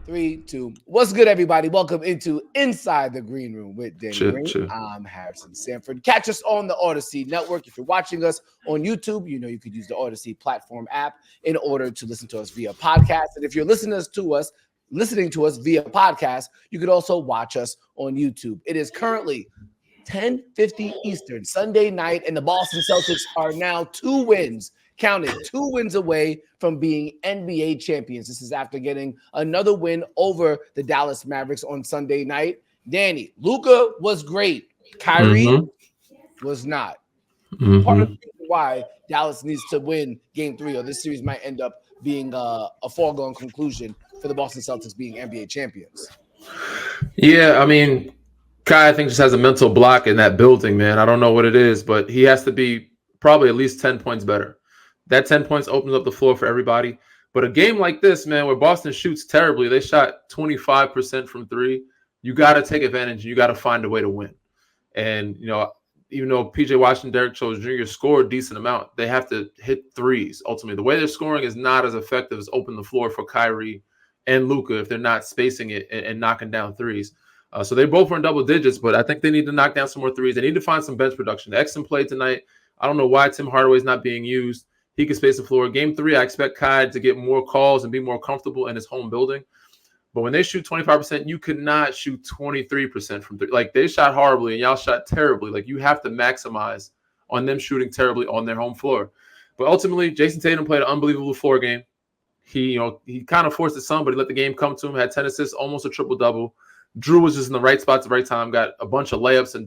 3, 2. What's good, everybody? Welcome into Inside the Green Room with Danny Chill, Green. chill. I'm Harrison Sanford. Catch us on the Audacy Network. If you're watching us on YouTube, you know you could use the Audacy platform app in order to listen to us via podcast. And if you're listening to us via podcast, you could also watch us on YouTube. It is currently 10:50 Eastern, Sunday night, and the Boston Celtics are now 2 wins away from being NBA champions. This is after getting another win over the Dallas Mavericks on Sunday night. Danny, Luka was great. Kyrie was not. Part of the reason why Dallas needs to win Game 3, or this series might end up being a foregone conclusion for the Boston Celtics being NBA champions. Yeah, I mean, Kai, I think, just has a mental block in that building, man. I don't know what it is, but he has to be probably at least 10 points better. That 10 points opens up the floor for everybody. But a game like this, man, where Boston shoots terribly, they shot 25% from three. You got to take advantage. You got to find a way to win. And, you know, even though P.J. Washington, Derek Jones Jr. score a decent amount, they have to hit threes, ultimately. The way they're scoring is not as effective as open the floor for Kyrie and Luka if they're not spacing it and knocking down threes. So they both were in double digits, but I think they need to knock down some more threes. They need to find some bench production. Exum played tonight. I don't know why Tim Hardaway's not being used. He can space the floor. Game 3, I expect Kai to get more calls and be more comfortable in his home building. But when they shoot 25%, you cannot shoot 23% from three. Like, they shot horribly and y'all shot terribly. Like, you have to maximize on them shooting terribly on their home floor. But ultimately, Jason Tatum played an unbelievable floor game. He kind of forced it some, but he let the game come to him. Had 10 assists, almost a triple-double. Drew was just in the right spot at the right time. Got a bunch of layups and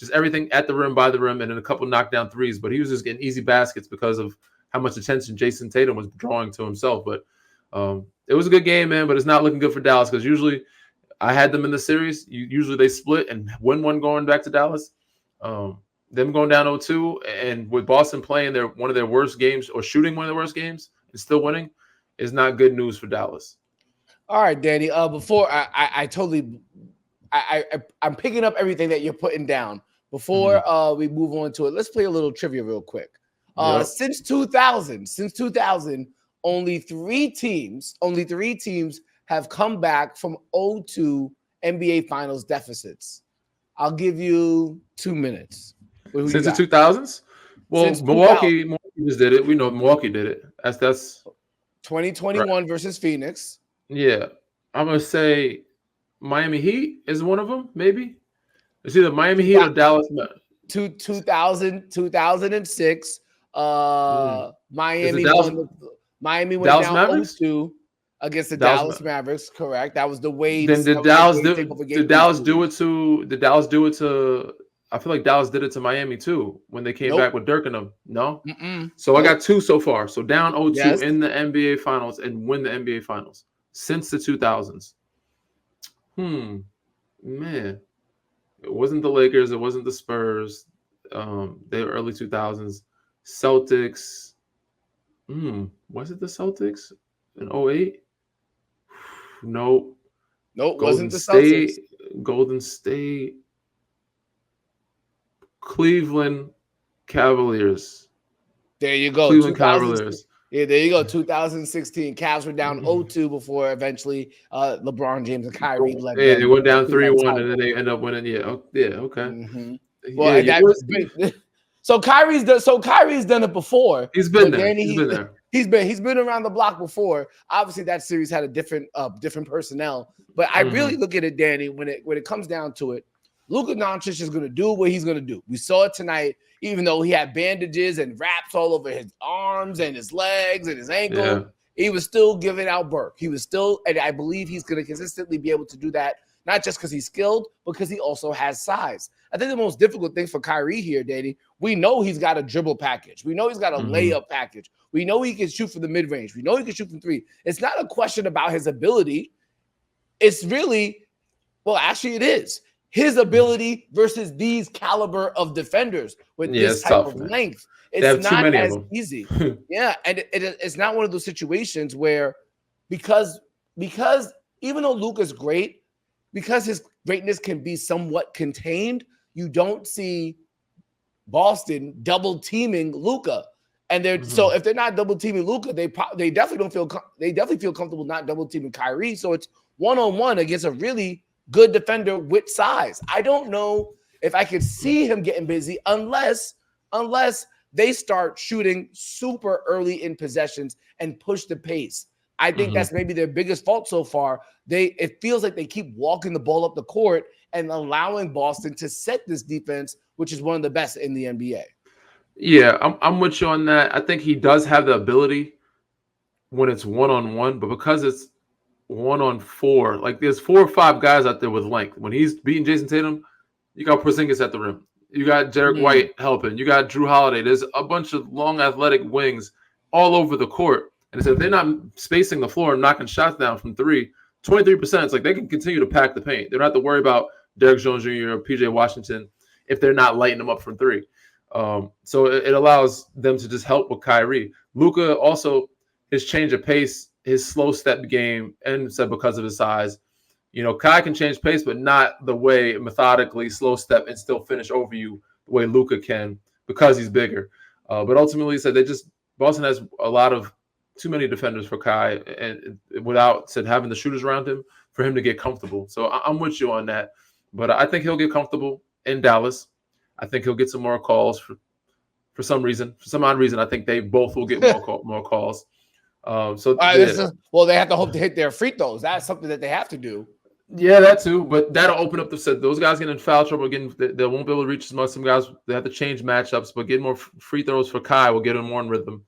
just everything at the rim, by the rim, and then a couple knockdown threes. But he was just getting easy baskets because of how much attention Jason Tatum was drawing to himself. But it was a good game, man, but it's not looking good for Dallas because usually I had them in the series. Usually they split and win one going back to Dallas. Them going down 0-2 and with Boston playing one of their worst games or shooting one of their worst games and still winning is not good news for Dallas. All right, Danny. Before I'm picking up everything that you're putting down. Before we move on to it, let's play a little trivia real quick. Since 2000, only three teams have come back from 0-2 NBA Finals deficits. I'll give you 2 minutes. Since the 2000s? Well, Since Milwaukee just did it. We know Milwaukee did it. That's 2021 right. versus Phoenix. Yeah. I'm going to say Miami Heat is one of them, maybe. It's either Miami Heat or Dallas. 2006. Miami went Dallas down Mavericks? 0-2 against the Dallas Mavericks. Correct. That was the way. Then did Dallas do it to? I feel like Dallas did it to Miami too when they came back with Dirk and them. No. So I got 2 so far. So down 0-2 in the NBA Finals and win the NBA Finals since the 2000s. Man, it wasn't the Lakers. It wasn't the Spurs. They were early 2000s. Celtics. Was it the Celtics in 08? Nope. Wasn't the Celtics. Golden State. Cleveland Cavaliers. There you go. Cleveland Cavaliers. Yeah, there you go. 2016. Cavs were down 0-2 before eventually LeBron James and Kyrie led them. Yeah, they went down 3-1 and then they end up winning. Yeah, okay. Well, so Kyrie's done it before. He's been there. He's been around the block before. Obviously, that series had a different personnel. But I really look at it, Danny, when it comes down to it, Luka Doncic is going to do what he's going to do. We saw it tonight, even though he had bandages and wraps all over his arms and his legs and his ankle. Yeah. He was still giving out Burke. He was still, and I believe he's going to consistently be able to do that, not just because he's skilled, but because he also has size. I think the most difficult thing for Kyrie here, Danny, we know he's got a dribble package. We know he's got a layup package. We know he can shoot from the mid-range. We know he can shoot from three. It's not a question about his ability. It's really, well, actually it is. His ability versus these caliber of defenders with this type of length. It's not as easy. Yeah, and it's not one of those situations where because even though Luka's great, because his greatness can be somewhat contained, you don't see Boston double teaming Luka. And they're so if they're not double teaming Luka, they definitely don't feel they definitely feel comfortable not double teaming Kyrie. So it's 1-on-1 against a really good defender with size. I don't know if I could see him getting busy unless they start shooting super early in possessions and push the pace. I think that's maybe their biggest fault so far. It feels like they keep walking the ball up the court and allowing Boston to set this defense, which is one of the best in the NBA. Yeah, I'm with you on that. I think he does have the ability when it's 1-on-1, but because it's 1-on-4, like there's 4 or 5 guys out there with length. When he's beating Jason Tatum, you got Porzingis at the rim. You got Derek White helping. You got Drew Holiday. There's a bunch of long athletic wings all over the court. And so if they're not spacing the floor and knocking shots down from 23%, it's like they can continue to pack the paint. They don't have to worry about Derek Jones Jr. or PJ Washington if they're not lighting them up from 3. So it allows them to just help with Kyrie. Luka also, his change of pace, his slow step game, and said because of his size. You know, Kai can change pace, but not the way methodically slow step and still finish over you the way Luka can because he's bigger. But ultimately, he said Boston has a lot of too many defenders for Kai, and without having the shooters around him for him to get comfortable. So I'm with you on that. But I think he'll get comfortable in Dallas. I think he'll get some more calls for some reason. For some odd reason, I think they both will get more calls. They have to hope to hit their free throws. That's something that they have to do. Yeah, that too. But that'll open up those guys getting in foul trouble. They won't be able to reach as much. Some guys, they have to change matchups, but getting more free throws for Kai will get him more in rhythm.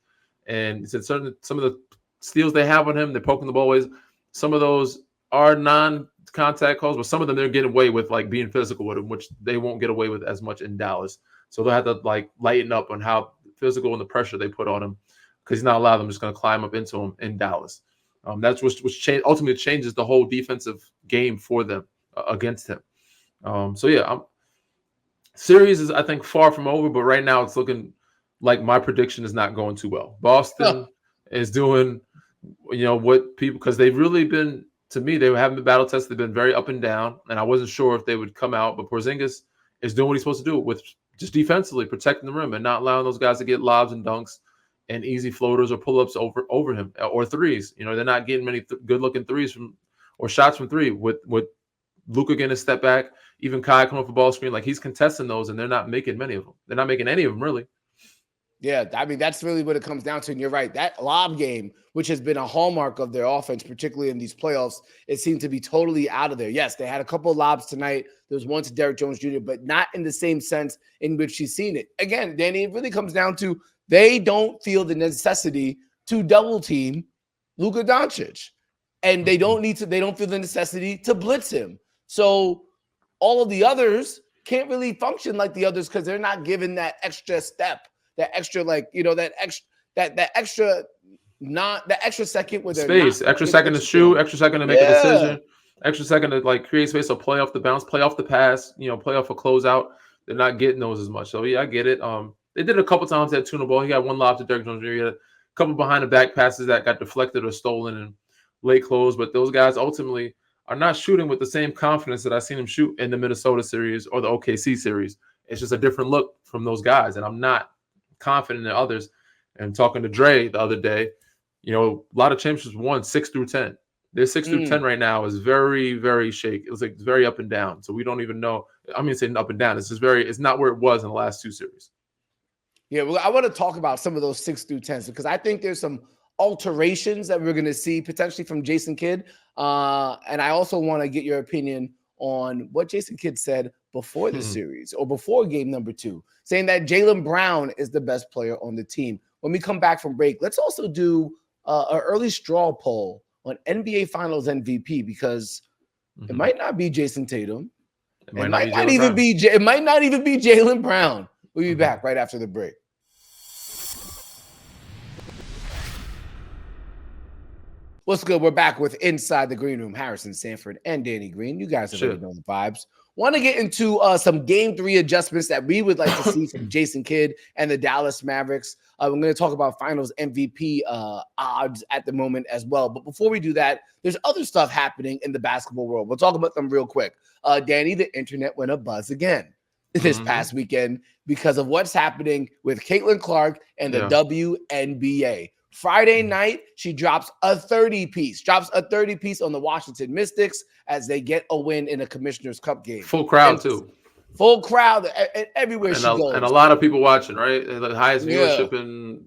And he said some of the steals they have on him, they're poking the ball away. Some of those are non-contact calls, but some of them they're getting away with like being physical with him, which they won't get away with as much in Dallas. So they'll have to like lighten up on how physical and the pressure they put on him because he's not allowed them just going to climb up into him in Dallas. That's which ultimately changes the whole defensive game for them against him. Series is I think far from over, but right now it's looking like my prediction is not going too well. Boston is doing, what people, because they've really been, to me, they haven't been battle tested. They've been very up and down, and I wasn't sure if they would come out. But Porzingis is doing what he's supposed to do with just defensively protecting the rim and not allowing those guys to get lobs and dunks and easy floaters or pull-ups over him or threes. They're not getting many good-looking threes or shots from 3 with Luka getting a step back, even Kai coming off a ball screen. Like he's contesting those, and they're not making many of them. They're not making any of them really. Yeah, I mean, that's really what it comes down to. And you're right. That lob game, which has been a hallmark of their offense, particularly in these playoffs, it seemed to be totally out of there. Yes, they had a couple of lobs tonight. There was one to Derek Jones Jr., but not in the same sense in which he's seen it. Again, Danny, it really comes down to they don't feel the necessity to double team Luka Doncic. And they don't feel the necessity to blitz him. So all of the others can't really function like the others because they're not given that extra step. That extra, that extra second with space, extra second to shoot, extra second to make a decision, extra second to like create space, so play off the bounce, play off the pass, play off a closeout. They're not getting those as much. So yeah, I get it. They did it a couple times at Tuna Ball. He got one lob to Derek Jones Jr. He had a couple behind the back passes that got deflected or stolen and late close. But those guys ultimately are not shooting with the same confidence that I seen him shoot in the Minnesota series or the OKC series. It's just a different look from those guys, and I'm not confident in others. And talking to Dre the other day, a lot of championships won 6 through 10. Their 6 through 10 right now is very, very shaky. It was like very up and down. So we don't even know. I mean, saying up and down. It's just it's not where it was in the last 2 series. Yeah, well, I want to talk about some of those 6 through 10s because I think there's some alterations that we're going to see potentially from Jason Kidd. And I also want to get your opinion on what Jason Kidd said before the series or before game number 2, saying that Jaylen Brown is the best player on the team. When we come back from break, let's also do an early straw poll on NBA Finals MVP because it might not be Jason Tatum. It might not even be Jaylen Brown. We'll be back right after the break. What's good? We're back with Inside the Green Room. Harrison Sanford and Danny Green. You guys have already know the vibes. Want to get into some Game 3 adjustments that we would like to see from Jason Kidd and the Dallas Mavericks. We're going to talk about Finals MVP odds at the moment as well. But before we do that, there's other stuff happening in the basketball world. We'll talk about them real quick. Danny, the internet went abuzz again. this past weekend because of what's happening with Caitlin Clark and the WNBA. Friday night, she drops a 30-piece on the Washington Mystics as they get a win in a Commissioner's Cup game. Full crowd, too. Full crowd everywhere she goes. And a lot of people watching, right? The highest viewership in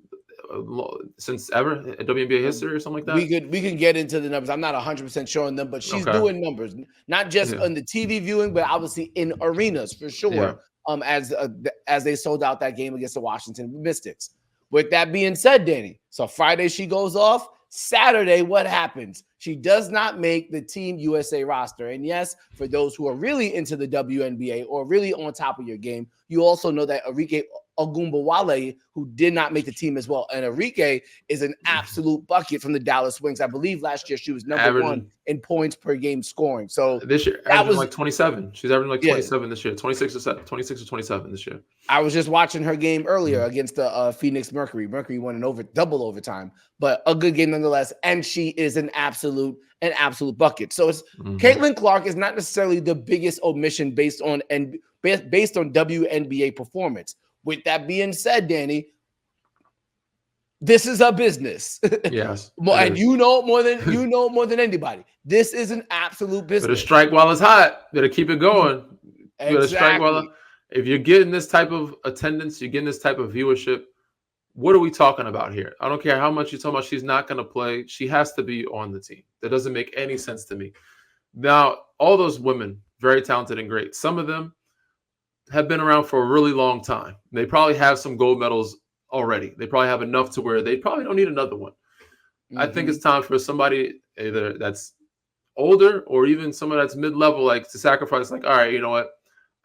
since ever in WNBA history or something like that. We can get into the numbers. I'm not 100% sure on them, but she's doing numbers, not just on the TV viewing, but obviously in arenas for sure. As they sold out that game against the Washington Mystics. With that being said, Danny, so Friday she goes off. Saturday, what happens? She does not make the Team USA roster. And yes, for those who are really into the WNBA or really on top of your game, you also know that Arike Ogunbowale, who did not make the team as well. And Arike is an absolute bucket from the Dallas Wings. I believe last year she was number one in points per game scoring. So this year, averaging like 27. She's averaging like 27 this year. 26 or 27 this year. I was just watching her game earlier against the Phoenix Mercury. Mercury won an double overtime, but a good game nonetheless. And she is an absolute bucket. So it's Caitlin Clark is not necessarily the biggest omission based on WNBA performance. With that being said, Danny, this is a business. Yes. And you know more than anybody. This is an absolute business. Better strike while it's hot. Better keep it going. Exactly. Better strike while if you're getting this type of attendance, you're getting this type of viewership. What are we talking about here? I don't care how much you're talking about. She's not going to play. She has to be on the team. That doesn't make any sense to me. Now, all those women, very talented and great. Some of them have been around for a really long time. They probably have some gold medals already. They probably have enough to where they probably don't need another one. I think it's time for somebody either that's older or even someone that's mid-level, like to sacrifice, like, all right, you know what?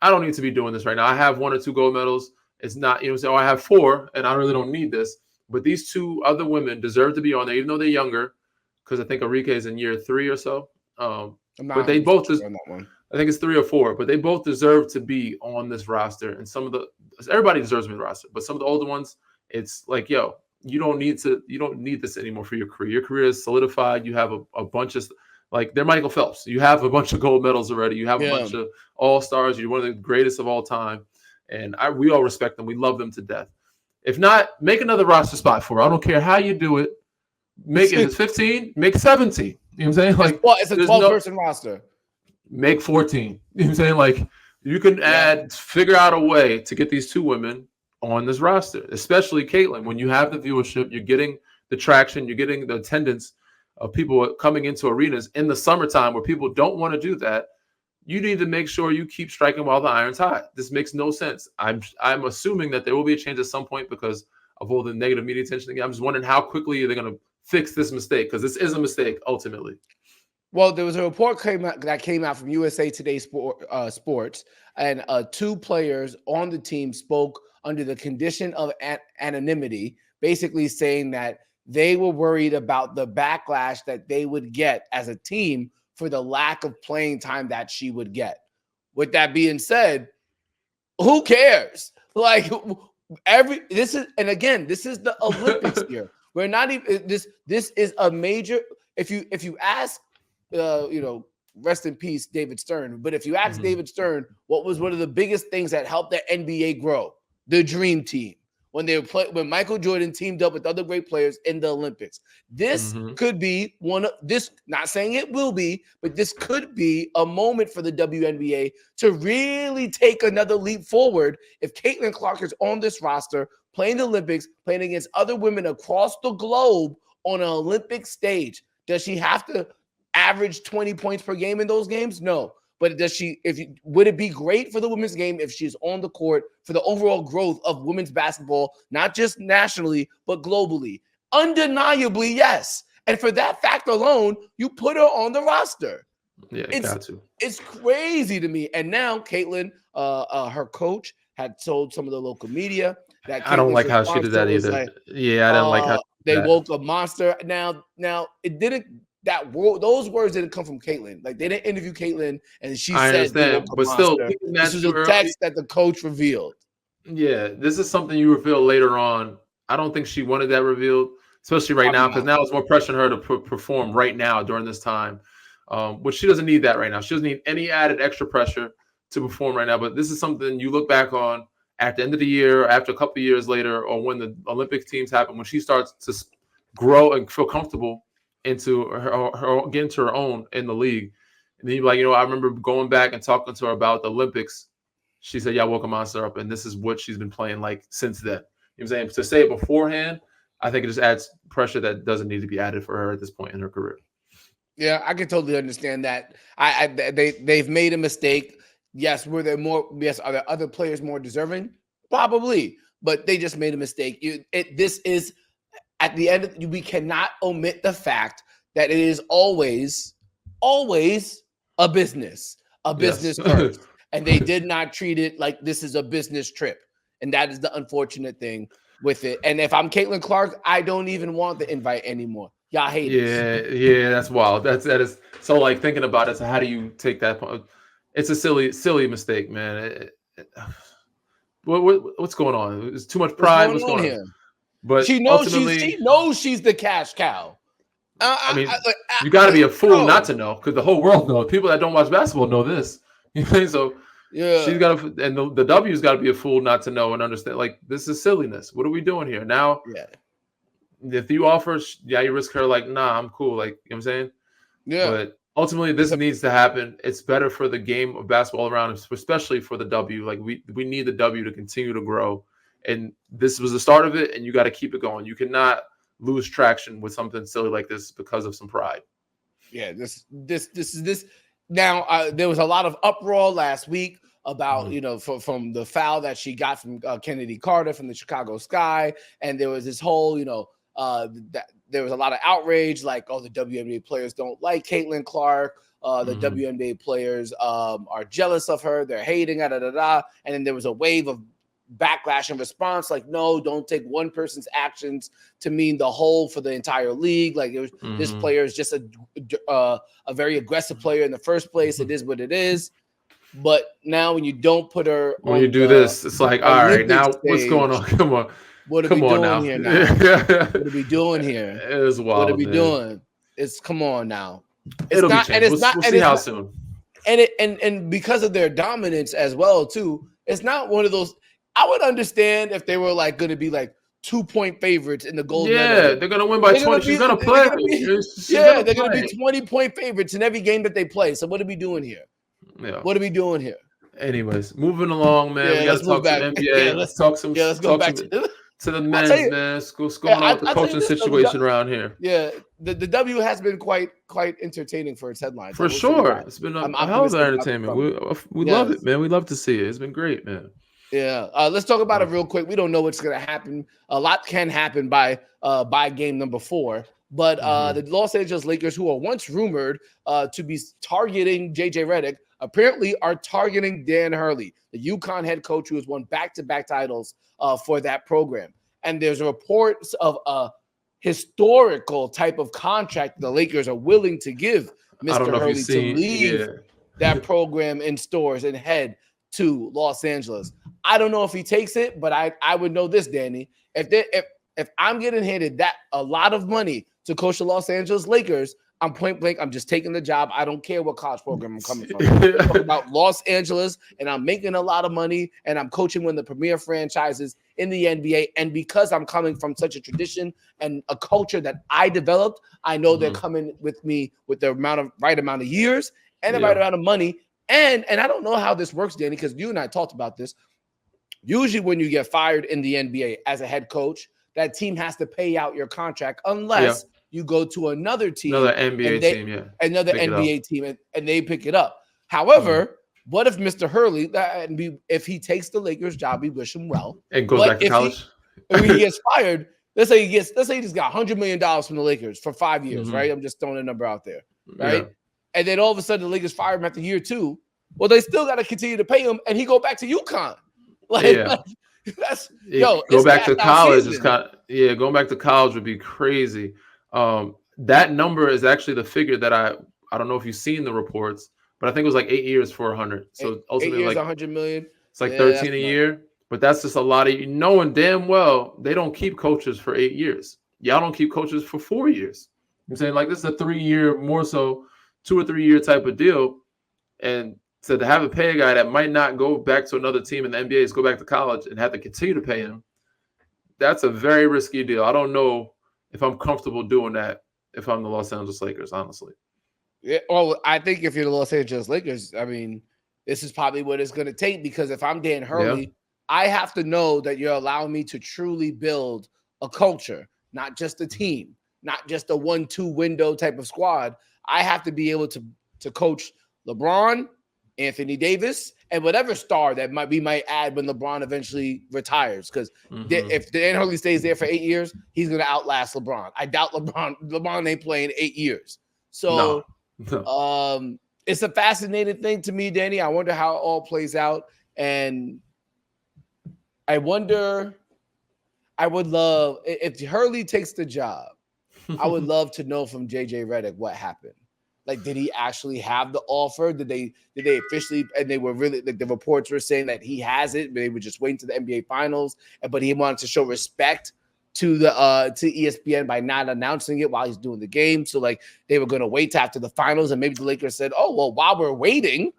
I don't need to be doing this right now. I have 1 or 2 gold medals. It's not, so I have 4 and I really don't need this. But these 2 other women deserve to be on there, even though they're younger, because I think Arike is in year 3 or so. But they both on that one. I think it's 3 or 4, but they both deserve to be on this roster. And everybody deserves to be on the roster, but some of the older ones, it's like, yo, you don't need this anymore for your career. Your career is solidified. You have a bunch of, like, they're Michael Phelps. You have a bunch of gold medals already. You have a bunch of all-stars. You're one of the greatest of all time. And we all respect them. We love them to death. If not, make another roster spot for her. I don't care how you do it. Make it 15, make 17. You know what I'm saying? Like, it's a 12-person roster. Make 14. You know what I'm saying? Like, you can figure out a way to get these 2 women on this roster, especially Caitlin. When you have the viewership, you're getting the traction, you're getting the attendance of people coming into arenas in the summertime where people don't want to do that. You need to make sure you keep striking while the iron's hot. This makes no sense. I'm assuming that there will be a change at some point because of all the negative media attention. I'm just wondering how quickly they're going to fix this mistake, because this is a mistake ultimately. Well, there was a report that came out from USA Today Sports, and 2 players on the team spoke under the condition of anonymity, basically saying that they were worried about the backlash that they would get as a team for the lack of playing time that she would get. With that being said, who cares? Like, this is the Olympics here. We're not even this is a major. If you ask, rest in peace, David Stern. But if you ask David Stern, what was one of the biggest things that helped the NBA grow? The Dream Team. When Michael Jordan teamed up with other great players in the Olympics. This could be not saying it will be, but this could be a moment for the WNBA to really take another leap forward. If Caitlin Clark is on this roster, playing the Olympics, playing against other women across the globe on an Olympic stage, does she have to average 20 points per game in those games? No. But would it be great for the women's game if she's on the court for the overall growth of women's basketball, not just nationally, but globally? Undeniably, yes. And for that fact alone, you put her on the roster. Yeah, got to. It's crazy to me. And now Caitlin, her coach, had told some of the local media that I don't like how she did that either. I didn't like how they woke a monster. Now it didn't. Those words didn't come from Caitlin. Like, they didn't interview Caitlin, and she said, understand, but still, this is a text that the coach revealed. Yeah, this is something you reveal later on. I don't think she wanted that revealed, especially right now, because now it's more pressure on her to perform right now during this time, which she doesn't need that right now. She doesn't need any added extra pressure. to perform right now. But this is something you look back on at the end of the year, or after a couple of years later, or when the Olympic teams happen, when she starts to grow and feel comfortable into her get into her own in the league. And then you're like, I remember going back and talking to her about the Olympics. She said, yeah, I woke a monster up, and this is what she's been playing like since then. You know what I'm saying? To say it beforehand, I think it just adds pressure that doesn't need to be added for her at this point in her career. Yeah, I can totally understand that. They've made a mistake. Yes, were there more? Yes, are there other players more deserving? Probably, but they just made a mistake. This is at the end. We cannot omit the fact that it is always a business first, and they did not treat it like this is a business trip, and that is the unfortunate thing with it. And if I'm Caitlin Clark, I don't even want the invite anymore. Y'all hate it. Yeah, that's wild. That is so. Like thinking about it, so how do you take that? It's a silly mistake, man. What's going on? It's too much pride. What's going on here? But she knows she's the cash cow. I mean, you got to be a fool not to know, because the whole world knows. People that don't watch basketball know this. You know, so yeah, she's got to, and the W's got to be a fool not to know and understand. Like, this is silliness. What are we doing here now? Yeah. If you offer, you risk her like, nah, I'm cool. Like, you know what I'm saying? Yeah. But ultimately, this needs to happen. It's better for the game of basketball around, especially for the W. Like, we need the W to continue to grow. And this was the start of it, and you got to keep it going. You cannot lose traction with something silly like this because of some pride. Yeah, this is. Now, there was a lot of uproar last week about, from the foul that she got from Kennedy Carter from the Chicago Sky. And there was this whole, there was a lot of outrage, like, oh, the WNBA players don't like Caitlin Clark. The WNBA players are jealous of her. They're hating, And then there was a wave of backlash and response, like, no, don't take one person's actions to mean the whole for the entire league. Like, it was, this player is just a very aggressive player in the first place. It is what it is. But now when you don't put her when you do this, it's like, all right, now stage, what's going on? Come on. What are we doing here now? What are we doing here? It is wild. What are we doing? It's come on now. It'll be changed. And it's we'll see how soon. And because of their dominance as well, too, it's not one of those. I would understand if they were like going to be like 2-point favorites in the gold medal. Yeah, they're going to win by 20. She's going to play. They're going to be 20-point favorites in every game that they play. So what are we doing here? Yeah. What are we doing here? Anyways, moving along, man. We got to talk some NBA. Let's talk some. Let's go back to the men's, man. What's going on with the coaching situation around here? Yeah, the W has been quite entertaining for its headlines. For sure. It's been a hell of entertainment. We love it, man. We love to see it. It's been great, man. Yeah, let's talk about it real quick. We don't know what's going to happen. A lot can happen by game number 4. But the Los Angeles Lakers, who are once rumored to be targeting JJ Redick, apparently are targeting Dan Hurley, the UConn head coach who has won back-to-back titles for that program. And there's reports of a historical type of contract the Lakers are willing to give Mr. Hurley to leave that program in stores and head to Los Angeles. I don't know if he takes it, but I would know this, Danny. If I'm getting handed that a lot of money to coach the Los Angeles Lakers, I'm point blank. I'm just taking the job. I don't care what college program I'm coming from. I'm talking about Los Angeles, and I'm making a lot of money, and I'm coaching one of the premier franchises in the NBA. And because I'm coming from such a tradition and a culture that I developed, I know they're coming with me with the right amount of years and the right amount of money. And I don't know how this works, Danny, because you and I talked about this. Usually when you get fired in the NBA as a head coach, that team has to pay out your contract unless you go to another team. Another NBA team, Another NBA team, and they pick it up. However, what if Mr. Hurley, if he takes the Lakers job, we wish him well. And goes back to college? If he gets fired, let's say he just got $100 million from the Lakers for 5 years, right? I'm just throwing a number out there, right? Yeah. And then all of a sudden the Lakers fire him after year 2. Well, they still got to continue to pay him, and he go back to UConn. Go back to college is going back to college would be crazy. That number is actually the figure that I don't know if you've seen the reports, but I think it was like 8 years for 100. So ultimately, 8 years, like 100 million. It's like 13 a year, but that's just a lot of knowing damn well they don't keep coaches for 8 years. Y'all don't keep coaches for 4 years. I'm saying, like, this is a 3 year, more so 2 or 3 year type of deal, and So to have to pay a guy that might not go back to another team in the NBA, is go back to college and have to continue to pay him, that's a very risky deal. I don't know if I'm comfortable doing that if I'm the Los Angeles Lakers, honestly. Yeah, well, I think if you're the Los Angeles Lakers, I mean, this is probably what it's going to take, because if I'm Dan Hurley, I have to know that you're allowing me to truly build a culture, not just a team, not just a 1-2 window type of squad. I have to be able to coach LeBron, Anthony Davis, and whatever star that we might add when LeBron eventually retires. Because if Dan Hurley stays there for 8 years, he's going to outlast LeBron. I doubt LeBron ain't playing 8 years. So it's a fascinating thing to me, Danny. I wonder how it all plays out. And I wonder, I would love, if Hurley takes the job, I would love to know from JJ Redick what happened. Like, did he actually have the offer? Did they officially, and they were really, like, the reports were saying that he has it, but they were just waiting to the NBA finals, but he wanted to show respect to the to ESPN by not announcing it while he's doing the game. So, like, they were going to wait after the finals, and maybe the Lakers said, oh, well, while we're waiting,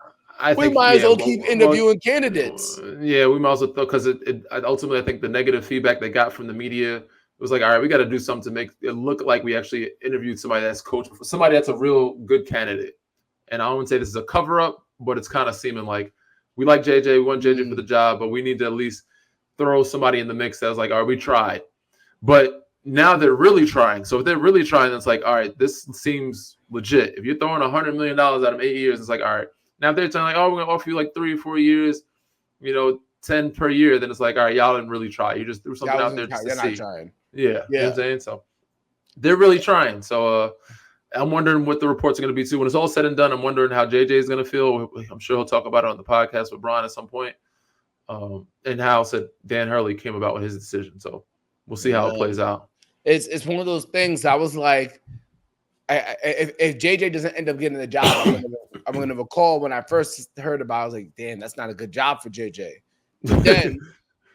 we might as well keep interviewing candidates. Yeah, we might as well, because it ultimately, I think the negative feedback they got from the media was like, all right, we got to do something to make it look like we actually interviewed somebody that's coached, somebody that's a real good candidate. And I wouldn't say this is a cover up, but it's kind of seeming like we like JJ, we want JJ for the job, but we need to at least throw somebody in the mix that was like, all right, we tried. But now they're really trying. So if they're really trying, it's like, all right, this seems legit. If you're throwing $100 million out of 8 years, it's like, all right. Now if they're saying like, oh, we're going to offer you like 3 or 4 years, 10 per year, then it's like, all right, y'all didn't really try. You just threw something out there just to see. Not trying. Yeah. You know what I'm saying? So they're really trying. So I'm wondering what the reports are going to be too. When it's all said and done, I'm wondering how JJ is going to feel. I'm sure he'll talk about it on the podcast with Brian at some point. And how said Dan Hurley came about with his decision. So we'll see how it plays out. It's one of those things. I was like, if JJ doesn't end up getting the job, I'm going to recall when I first heard about it, I was like, damn, that's not a good job for JJ.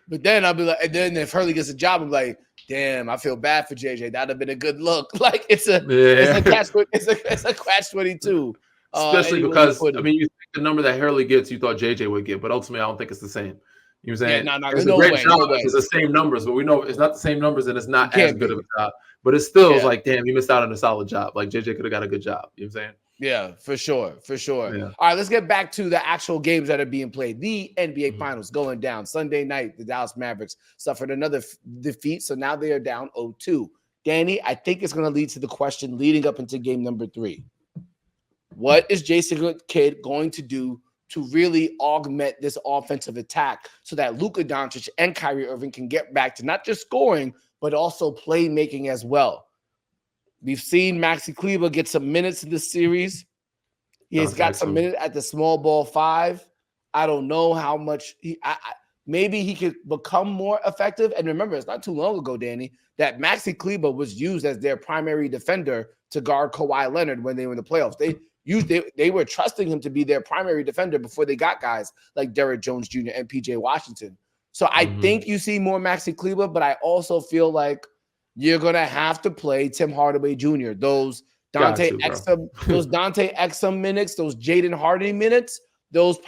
But then I'll be like, and then if Hurley gets a job, I'm like, damn, I feel bad for JJ. That'd have been a good look. Like it's a catch-22. Especially because you think the number that Hurley gets, you thought JJ would get, but ultimately I don't think it's the same. You know what I'm saying? Yeah, no, it's a great job. It's the same numbers, but we know it's not the same numbers, and it's not as good of a job. But it's still like, damn, you missed out on a solid job. Like JJ could have got a good job. You know what I'm saying? Yeah, for sure. Yeah. All right, let's get back to the actual games that are being played. The NBA Finals going down. Sunday night, the Dallas Mavericks suffered another defeat, so now they are down 0-2. Danny, I think it's going to lead to the question leading up into game number 3. What is Jason Kidd going to do to really augment this offensive attack so that Luka Doncic and Kyrie Irving can get back to not just scoring, but also playmaking as well? We've seen Maxi Kleber get some minutes in this series. He's got some minutes at the small ball 5. I don't know how much maybe he could become more effective. And remember, it's not too long ago, Danny, that Maxi Kleber was used as their primary defender to guard Kawhi Leonard when they were in the playoffs. They were trusting him to be their primary defender before they got guys like Derrick Jones Jr. and PJ Washington. So I think you see more Maxi Kleber, but I also feel like you're gonna have to play Tim Hardaway Jr. Those Dante Exum minutes, those Jaden Harden minutes, those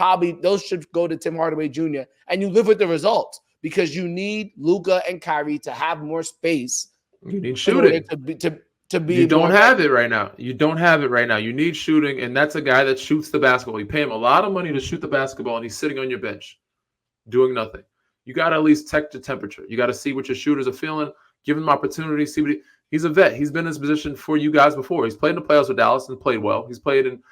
should go to Tim Hardaway Jr. And you live with the results because you need Luka and Kyrie to have more space. You need shooting to be. You don't have it right now. You don't have it right now. You need shooting, and that's a guy that shoots the basketball. You pay him a lot of money to shoot the basketball, and he's sitting on your bench doing nothing. You got to at least check the temperature. You got to see what your shooters are feeling. Give him opportunity. See what he's a vet. He's been in this position for you guys before. He's played in the playoffs with Dallas and played well. He's played in,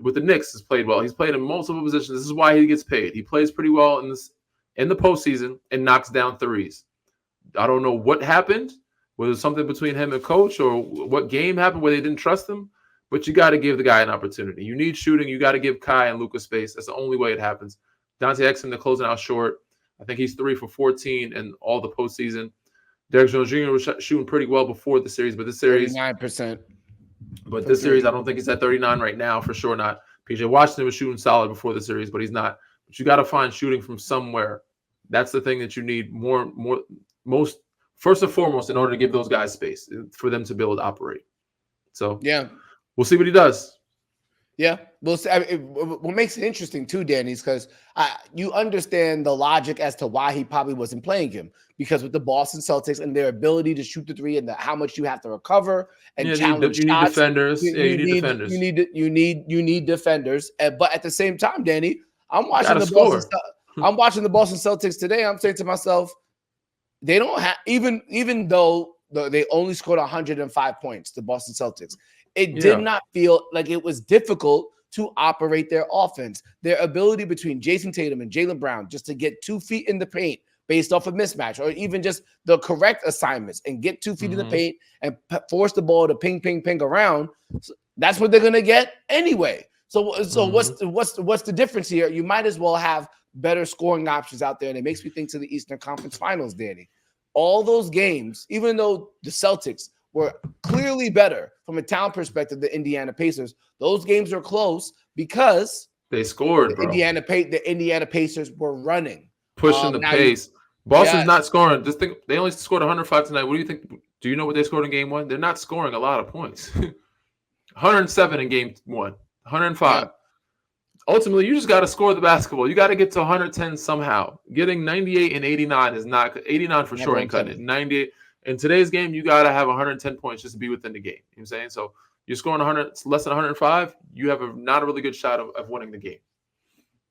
with the Knicks has played well. He's played in multiple positions. This is why he gets paid. He plays pretty well in the postseason and knocks down threes. I don't know what happened. Was it something between him and coach, or what game happened where they didn't trust him? But you got to give the guy an opportunity. You need shooting. You got to give Kai and Luka space. That's the only way it happens. Dante Exum, they're closing out short. I think he's 3 for 14 in all the postseason. Derrick Jones Jr. was shooting pretty well before the series, but this series 39%. But this series, I don't think he's at 39 right now, for sure not. PJ Washington was shooting solid before the series, but he's not. But you got to find shooting from somewhere. That's the thing that you need most first and foremost in order to give those guys space for them to be able to operate. So yeah, we'll see what he does. Yeah, What makes it interesting too, Danny, is because you understand the logic as to why he probably wasn't playing him, because with the Boston Celtics and their ability to shoot the three and how much you have to recover and challenge you need shots, defenders. You need defenders. You need defenders. But at the same time, Danny, I'm watching the Boston Celtics today. I'm saying to myself, they don't have even though they only scored 105 points, the Boston Celtics. It did not feel like it was difficult to operate their offense. Their ability between Jason Tatum and Jaylen Brown just to get 2 feet in the paint based off a mismatch, or even just the correct assignments and get 2 feet in the paint and force the ball to ping, ping, ping around. So that's what they're gonna get anyway. So what's the difference here? You might as well have better scoring options out there, and it makes me think to the Eastern Conference Finals, Danny. All those games, even though the Celtics were clearly better from a talent perspective than Indiana Pacers, those games are close because they scored. The Indiana Pacers were running, pushing the pace. Boston's not scoring. Just think, they only scored 105 tonight. What do you think? Do you know what they scored in game one? They're not scoring a lot of points. 107 in game one, 105. Yeah. Ultimately, you just got to score the basketball. You got to get to 110 somehow. Getting 98 and 89 is not 89 for sure ain't cutting it. 98 in today's game, you got to have 110 points just to be within the game. You know what I'm saying? So you're scoring 100, less than 105. You have not a really good shot of winning the game.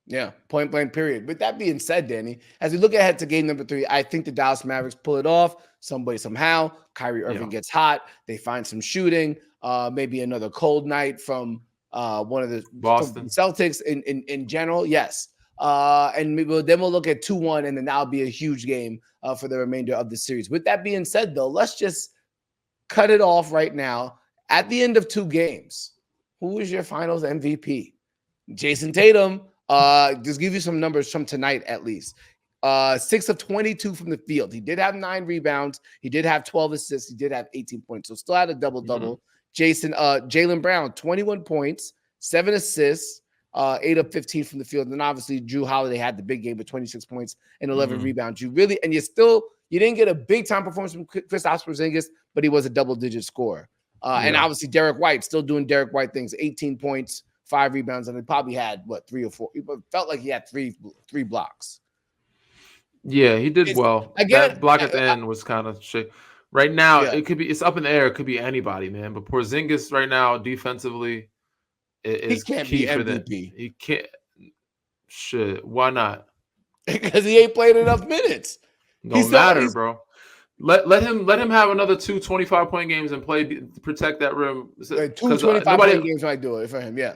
Yeah, point blank, period. With that being said, Danny, as we look ahead to game number 3, I think the Dallas Mavericks pull it off somehow. Kyrie Irving gets hot. They find some shooting. Maybe another cold night from one of the Boston Celtics in general. Yes. And then we'll look at 2-1, and then that'll be a huge game for the remainder of the series. With that being said, though, let's just cut it off right now. At the end of 2 games, who is your finals MVP? Jason Tatum. Just give you some numbers from tonight at least. 6 of 22 from the field. He did have 9 rebounds. He did have 12 assists. He did have 18 points. So still had a double-double. Jaylen Brown, 21 points, 7 assists, 8 of 15 from the field. And then obviously Drew Holiday had the big game with 26 points and 11 rebounds. You didn't get a big-time performance from Kristaps Porzingis, but he was a double-digit scorer. And obviously Derek White, still doing Derek White things, 18 points, 5 rebounds, and he probably had 3 or 4. It felt like he had three blocks. Yeah, he did well. That block at the end was kind of shit. Right now, it's up in the air. It could be anybody, man. But Porzingis right now, defensively, is key for them. He can't. Shit, why not? Because he ain't played enough minutes. No matter, bro. Let him have another 2 25-point games and protect that rim. 2 25-point games might do it for him, yeah.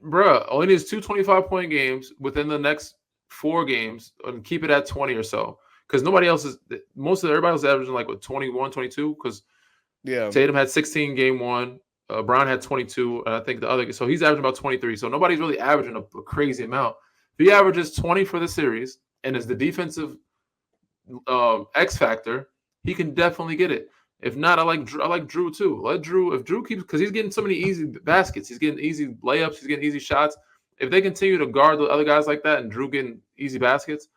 Bro, all he needs 2 25-point games within the next 4 games and keep it at 20 or so. Because everybody else is averaging like 21, 22. Because Tatum had 16 game 1, Brown had 22, and I think the other. So he's averaging about 23. So nobody's really averaging a crazy amount. If he averages 20 for the series and is the defensive X factor, he can definitely get it. If not, I like Drew too. If Drew keeps, because he's getting so many easy baskets, he's getting easy layups, he's getting easy shots. If they continue to guard the other guys like that and Drew getting easy baskets,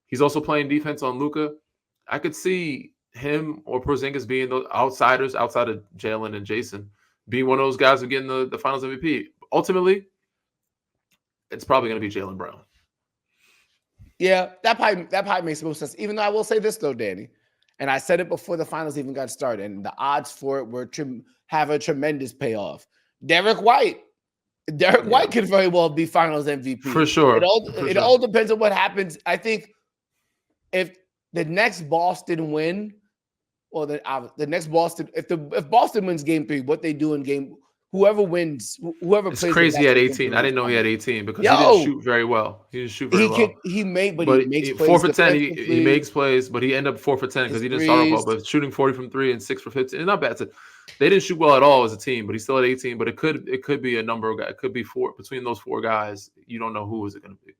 he's also playing defense on Luka. I could see him or Porzingis being the outsiders outside of Jalen and Jason, being one of those guys who are getting the Finals MVP. Ultimately, it's probably going to be Jaylen Brown. Yeah, that probably makes the most sense. Even though I will say this though, Danny, and I said it before the finals even got started, and the odds for it have a tremendous payoff. Derek White could very well be Finals MVP for sure. It all depends on what happens. I think if the next Boston win, or the next Boston, if Boston wins Game 3, what they do in game. Whoever wins, whoever it's plays. It's crazy he had 18. I didn't know he had 18 because he didn't shoot very well. He makes plays. 4 for 10. He makes plays, but he ended up 4 for 10 because he didn't start off well. But shooting 40 from 3 and 6 for 15, it's not bad. They didn't shoot well at all as a team, but he still had 18. But it could be a number of guys. It could be 4 between those 4 guys. You don't know who is it going to be.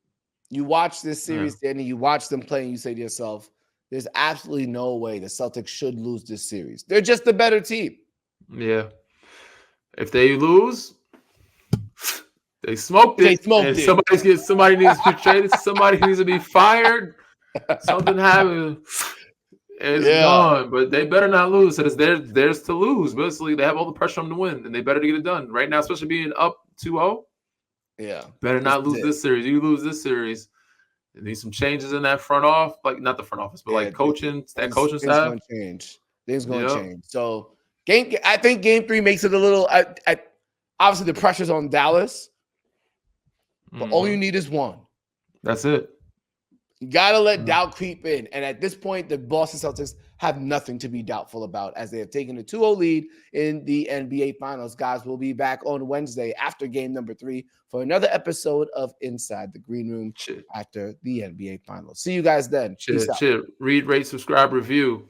You watch this series, Danny. You watch them play, and you say to yourself, "There's absolutely no way the Celtics should lose this series. They're just the better team." Yeah. If they lose, they smoked it. Somebody needs to be traded. Somebody needs to be fired. Something happened. It's gone. But they better not lose. It's theirs to lose. Basically, they have all the pressure on them to win, and they better get it done. Right now, especially being up 2-0, Yeah. Better not lose this series. You lose this series. There needs some changes in that front off, like not the front office, but like coaching, that coaching things staff. going to change. Things going to change. So I think game 3 makes it a little. Obviously, the pressure's on Dallas, but all you need is one. That's it. You got to let doubt creep in. And at this point, the Boston Celtics have nothing to be doubtful about as they have taken a 2-0 lead in the NBA Finals. Guys, we'll be back on Wednesday after game number 3 for another episode of Inside the Green Room after the NBA Finals. See you guys then. Peace out. Read, rate, subscribe, review.